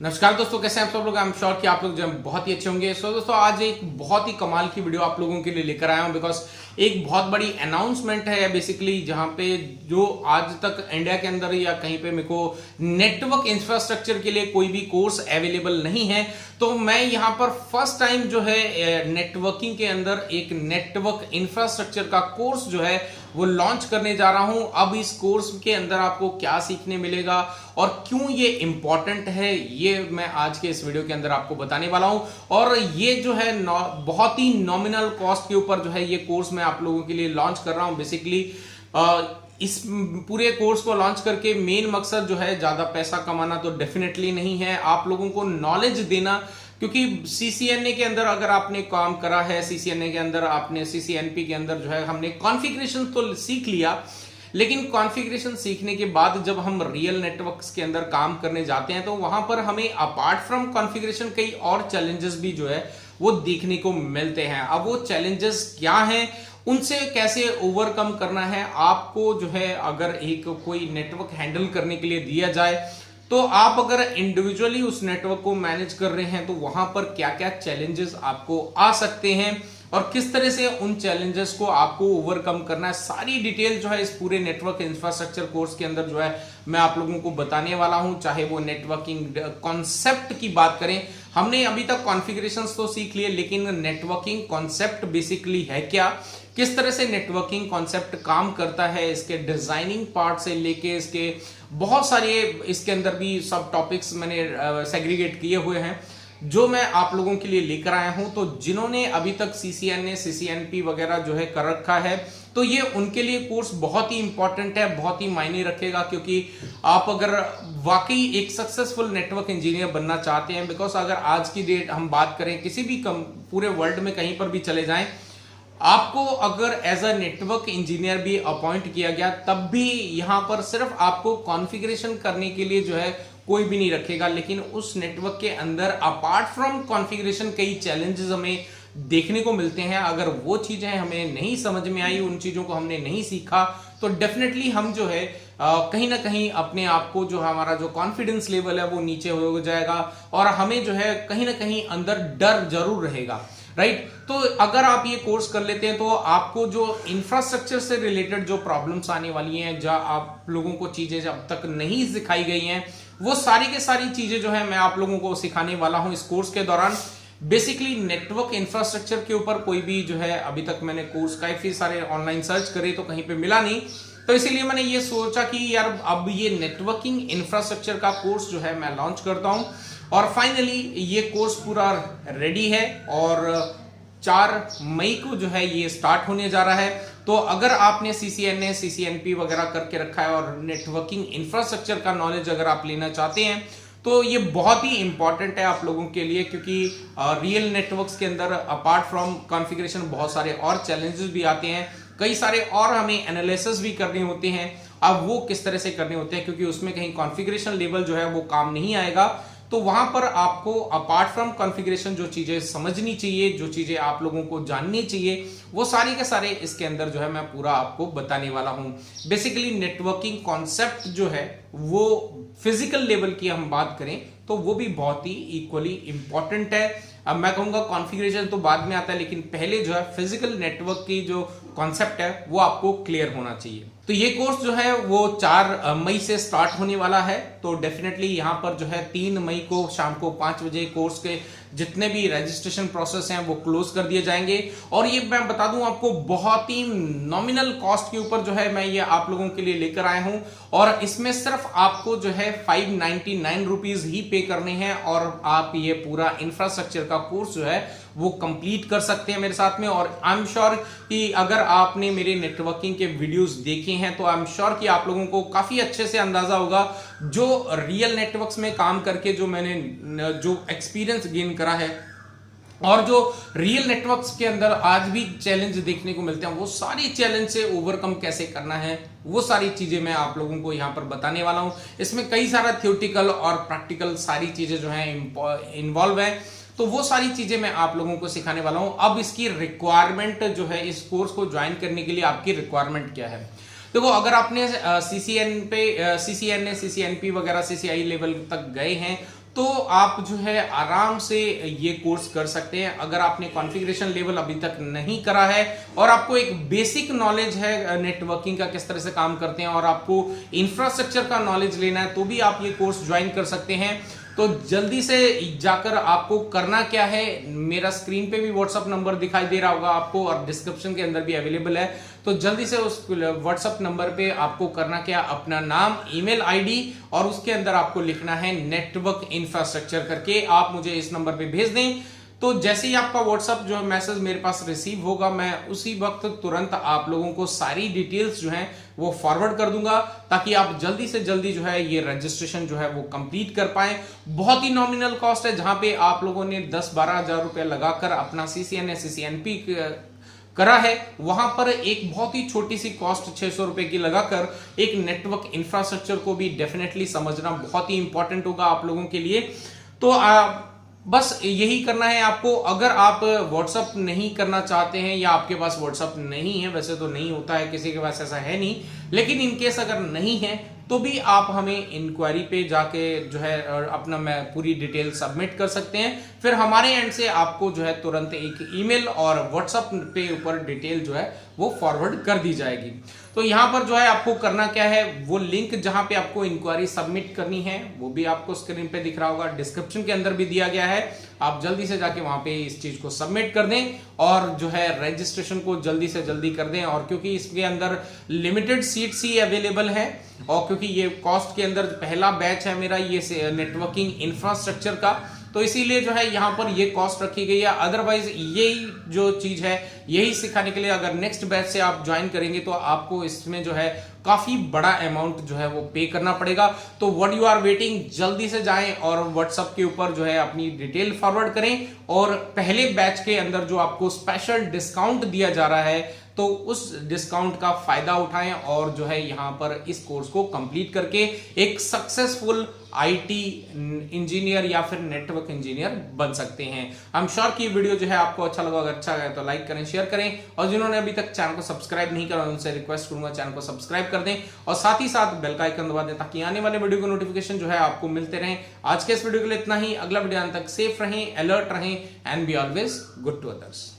नमस्कार दोस्तों, कैसे हैं आप सब लोग। आई एम श्योर कि आप लोग जो बहुत ही अच्छे होंगे। सो दोस्तों, आज एक बहुत ही कमाल की वीडियो आप लोगों के लिए लेकर आया हूं बिकॉज एक बहुत बड़ी अनाउंसमेंट है बेसिकली, जहां पे जो आज तक इंडिया के अंदर या कहीं पे मेरे को नेटवर्क इंफ्रास्ट्रक्चर के लिए कोई भी कोर्स अवेलेबल नहीं है, तो मैं यहां पर फर्स्ट टाइम जो है नेटवर्किंग के अंदर एक नेटवर्क इंफ्रास्ट्रक्चर का कोर्स जो है वो लॉन्च करने जा रहा हूं। अब इस कोर्स के अंदर आपको क्या सीखने मिलेगा और क्यों ये इंपॉर्टेंट है, ये मैं आज के इस वीडियो के अंदर आपको बताने वाला हूं। और ये जो है बहुत ही नॉमिनल कॉस्ट के ऊपर जो है ये कोर्स मैं आप लोगों के लिए लॉन्च कर रहा हूं। बेसिकली इस पूरे कोर्स को लॉन्च करके मेन मकसद जो है ज्यादा पैसा कमाना तो डेफिनेटली नहीं है, आप लोगों को नॉलेज देना। क्योंकि सीसीएनए के अंदर अगर आपने काम करा है, सीसीएनए के अंदर आपने सीसीएनपी के अंदर जो है हमने कॉन्फ़िगरेशन तो सीख लिया, लेकिन कॉन्फ़िगरेशन सीखने के बाद जब हम रियल नेटवर्क्स के अंदर काम करने जाते हैं तो वहां पर हमें अपार्ट फ्रॉम कॉन्फ़िगरेशन कई और चैलेंजेस भी जो है वो देखने को मिलते हैं। अब वो चैलेंजेस क्या हैं, उनसे कैसे ओवरकम करना है आपको जो है, अगर एक कोई नेटवर्क हैंडल करने के लिए दिया जाए तो आप अगर इंडिविजुअली उस नेटवर्क को मैनेज कर रहे हैं तो वहां पर क्या क्या चैलेंजेस आपको आ सकते हैं और किस तरह से उन चैलेंजेस को आपको ओवरकम करना है, सारी डिटेल जो है इस पूरे नेटवर्क इंफ्रास्ट्रक्चर कोर्स के अंदर जो है मैं आप लोगों को बताने वाला हूं। चाहे वो नेटवर्किंग कॉन्सेप्ट की बात करें, हमने अभी तक कॉन्फ़िगरेशंस तो सीख लिए, लेकिन नेटवर्किंग कॉन्सेप्ट बेसिकली है क्या, किस तरह से नेटवर्किंग कॉन्सेप्ट काम करता है, इसके डिजाइनिंग पार्ट से लेके इसके बहुत सारे इसके अंदर भी सब टॉपिक्स मैंने सेग्रीगेट किए हुए हैं जो मैं आप लोगों के लिए लेकर आया हूं। तो जिन्होंने अभी तक सीसीएनए सीसीएनपी वगैरह जो है कर रखा है तो ये उनके लिए कोर्स बहुत ही इंपॉर्टेंट है, बहुत ही मायने रखेगा। क्योंकि आप अगर वाकई एक सक्सेसफुल नेटवर्क इंजीनियर बनना चाहते हैं, बिकॉज अगर आज की डेट हम बात करें किसी भी पूरे वर्ल्ड में कहीं पर भी चले जाएं, आपको अगर एज अ नेटवर्क इंजीनियर भी अपॉइंट किया गया तब भी यहां पर सिर्फ आपको कॉन्फ़िगरेशन करने के लिए जो है कोई भी नहीं रखेगा, लेकिन उस नेटवर्क के अंदर अपार्ट फ्रॉम कॉन्फ़िगरेशन कई चैलेंजेस हमें देखने को मिलते हैं। अगर वो चीजें हमें नहीं समझ में आई, उन चीजों को हमने नहीं सीखा, तो डेफिनेटली हम जो है कहीं ना कहीं अपने आप को जो हमारा जो कॉन्फिडेंस लेवल है वो नीचे हो जाएगा और हमें जो है कहीं ना कहीं अंदर डर जरूर रहेगा, राइट। तो अगर आप ये कोर्स कर लेते हैं तो आपको जो इंफ्रास्ट्रक्चर से रिलेटेड जो प्रॉब्लम्स आने वाली हैं, जहां आप लोगों को चीजें जब तक नहीं सिखाई गई हैं, वो सारी के सारी चीजें जो है मैं आप लोगों को सिखाने वाला हूं इस कोर्स के दौरान। बेसिकली नेटवर्क इंफ्रास्ट्रक्चर के ऊपर कोई भी जो है अभी तक मैंने कोर्स काफी सारे ऑनलाइन सर्च करे तो कहीं पे मिला नहीं, तो इसीलिए मैंने ये सोचा कि यार अब ये नेटवर्किंग इंफ्रास्ट्रक्चर का कोर्स जो है मैं लॉन्च करता हूं। और फाइनली ये कोर्स पूरा रेडी है और 4 मई को जो है ये स्टार्ट होने जा रहा है। तो अगर आपने सीसीएनए सीसीएनपी वगैरह करके रखा है और नेटवर्किंग इंफ्रास्ट्रक्चर का नॉलेज अगर आप लेना चाहते हैं तो ये बहुत ही इंपॉर्टेंट है आप लोगों के लिए, क्योंकि रियल नेटवर्क्स के अंदर अपार्ट फ्रॉम कॉन्फ़िगरेशन बहुत सारे और चैलेंजेस भी आते हैं, कई सारे और हमें एनालिसिस भी करने होते हैं। अब वो किस तरह से करने होते हैं, क्योंकि उसमें कहीं कॉन्फ़िगरेशन लेवल जो है वो काम नहीं आएगा, तो वहां पर आपको अपार्ट फ्रॉम कॉन्फ़िगरेशन जो चीजें समझनी चाहिए, जो चीजें आप लोगों को जाननी चाहिए, वो सारी के सारे इसके अंदर जो है मैं पूरा आपको बताने वाला हूं। बेसिकली नेटवर्किंग कॉन्सेप्ट जो है वो फिजिकल लेवल की हम बात करें तो वो भी बहुत ही इक्वली इंपॉर्टेंट है। अब मैं कहूंगा कॉन्फ़िगरेशन तो बाद में आता है, लेकिन पहले जो है फिजिकल नेटवर्क की जो कॉन्सेप्ट है वो आपको क्लियर होना चाहिए। तो ये कोर्स जो है वो 4 मई से स्टार्ट होने वाला है। तो डेफिनेटली यहाँ पर जो है 3 मई को शाम को 5 बजे कोर्स के जितने भी रजिस्ट्रेशन प्रोसेस हैं वो क्लोज कर दिए जाएंगे। और ये मैं बता दूं आपको बहुत ही नॉमिनल कॉस्ट के ऊपर जो है मैं ये आप लोगों के लिए लेकर आया हूं और इसमें सिर्फ आपको जो है 599 रुपीज ही पे करने हैं और आप ये पूरा इंफ्रास्ट्रक्चर का कोर्स जो है वो कंप्लीट कर सकते हैं मेरे साथ में। और आई एम श्योर कि अगर आपने मेरे नेटवर्किंग के वीडियोस देखे हैं तो आई एम श्योर कि आप लोगों को काफी अच्छे से अंदाजा होगा जो रियल नेटवर्क्स में काम करके जो मैंने जो एक्सपीरियंस गेन करा है और जो रियल नेटवर्क्स के अंदर आज भी चैलेंज देखने को मिलते हैं, वो सारी चैलेंज से ओवरकम कैसे करना है, वो सारी चीजें मैं आप लोगों को यहाँ पर बताने वाला हूं। इसमें कई सारा थ्योरेटिकल और प्रैक्टिकल सारी चीजें जो है इन्वॉल्व है, तो वो सारी चीजें मैं आप लोगों को सिखाने वाला हूं। अब इसकी रिक्वायरमेंट जो है, इस कोर्स को ज्वाइन करने के लिए आपकी रिक्वायरमेंट क्या है, देखो अगर आपने सीसीएनए सीसीएनपी वगैरह सीसीआई लेवल तक गए हैं तो आप जो है आराम से ये कोर्स कर सकते हैं। अगर आपने कॉन्फ़िगरेशन लेवल अभी तक नहीं करा है और आपको एक बेसिक नॉलेज है नेटवर्किंग का, किस तरह से काम करते हैं, और आपको इंफ्रास्ट्रक्चर का नॉलेज लेना है, तो भी आप ये कोर्स ज्वाइन कर सकते हैं। तो जल्दी से जाकर आपको करना क्या है, मेरा स्क्रीन पे भी व्हाट्सअप नंबर दिखाई दे रहा होगा आपको और डिस्क्रिप्शन के अंदर भी अवेलेबल है। तो जल्दी से उस व्हाट्सअप नंबर पे आपको करना क्या, अपना नाम, ईमेल आईडी और उसके अंदर आपको लिखना है नेटवर्क इंफ्रास्ट्रक्चर करके, आप मुझे इस नंबर पे भेज दें। तो जैसे ही आपका व्हाट्सअप जो मैसेज मेरे पास रिसीव होगा, मैं उसी वक्त तुरंत आप लोगों को सारी डिटेल्स जो हैं वो फॉरवर्ड कर दूंगा, ताकि आप जल्दी से जल्दी जो है ये रजिस्ट्रेशन जो है वो कंप्लीट कर पाएं। बहुत ही नॉमिनल कॉस्ट है, जहां पे आप लोगों ने 10-12 हजार रुपए लगाकर अपना CCNA CCNP करा है, वहां पर एक बहुत ही छोटी सी कॉस्ट 600 रुपए की लगाकर एक नेटवर्क इंफ्रास्ट्रक्चर को भी डेफिनेटली समझना बहुत ही इंपॉर्टेंट होगा आप लोगों के लिए। तो बस यही करना है आपको। अगर आप व्हाट्सअप नहीं करना चाहते हैं या आपके पास व्हाट्सअप नहीं है, वैसे तो नहीं होता है, किसी के पास ऐसा है नहीं, लेकिन इनकेस अगर नहीं है तो भी आप हमें इंक्वायरी पे जाके जो है अपना पूरी डिटेल सबमिट कर सकते हैं। फिर हमारे एंड से आपको जो है तुरंत एक ईमेल और व्हाट्सएप पे ऊपर डिटेल जो है वो फॉरवर्ड कर दी जाएगी। तो यहाँ पर जो है आपको करना क्या है, वो लिंक जहां पे आपको इंक्वायरी सबमिट करनी है वो भी आपको स्क्रीन पे दिख रहा होगा, डिस्क्रिप्शन के अंदर भी दिया गया है। आप जल्दी से जाके वहां पे इस चीज को सबमिट कर दें और जो है रजिस्ट्रेशन को जल्दी से जल्दी कर दें। और क्योंकि इसके अंदर लिमिटेड सीट्स ही अवेलेबल है और क्योंकि ये कॉस्ट के अंदर पहला बैच है मेरा ये नेटवर्किंग इंफ्रास्ट्रक्चर का, तो इसीलिए जो है यहाँ पर ये कॉस्ट रखी गई है। अदरवाइज यही जो चीज है यही सिखाने के लिए अगर नेक्स्ट बैच से आप ज्वाइन करेंगे तो आपको इसमें जो है काफी बड़ा अमाउंट जो है वो पे करना पड़ेगा। तो व्हाट यू आर वेटिंग, जल्दी से जाएं और व्हाट्सएप के ऊपर जो है अपनी डिटेल फॉरवर्ड करें और पहले बैच के अंदर जो आपको स्पेशल डिस्काउंट दिया जा रहा है तो उस डिस्काउंट का फायदा उठाएं और जो है यहां पर इस कोर्स को कंप्लीट करके एक सक्सेसफुल IT इंजीनियर या फिर नेटवर्क इंजीनियर बन सकते हैं। आई एम श्योर कि वीडियो जो है आपको अच्छा लगा, अगर अच्छा लगा तो लाइक करें, शेयर करें और जिन्होंने अभी तक चैनल को सब्सक्राइब नहीं करा उनसे रिक्वेस्ट करूंगा चैनल को सब्सक्राइब कर दें और साथ ही साथ बेल का आइकन दबा दें ताकि आने वाले वीडियो के नोटिफिकेशन जो है आपको मिलते रहें। आज के इस वीडियो के लिए इतना ही, अगला वीडियो आने तक सेफ रहें, अलर्ट रहें and be always good to others.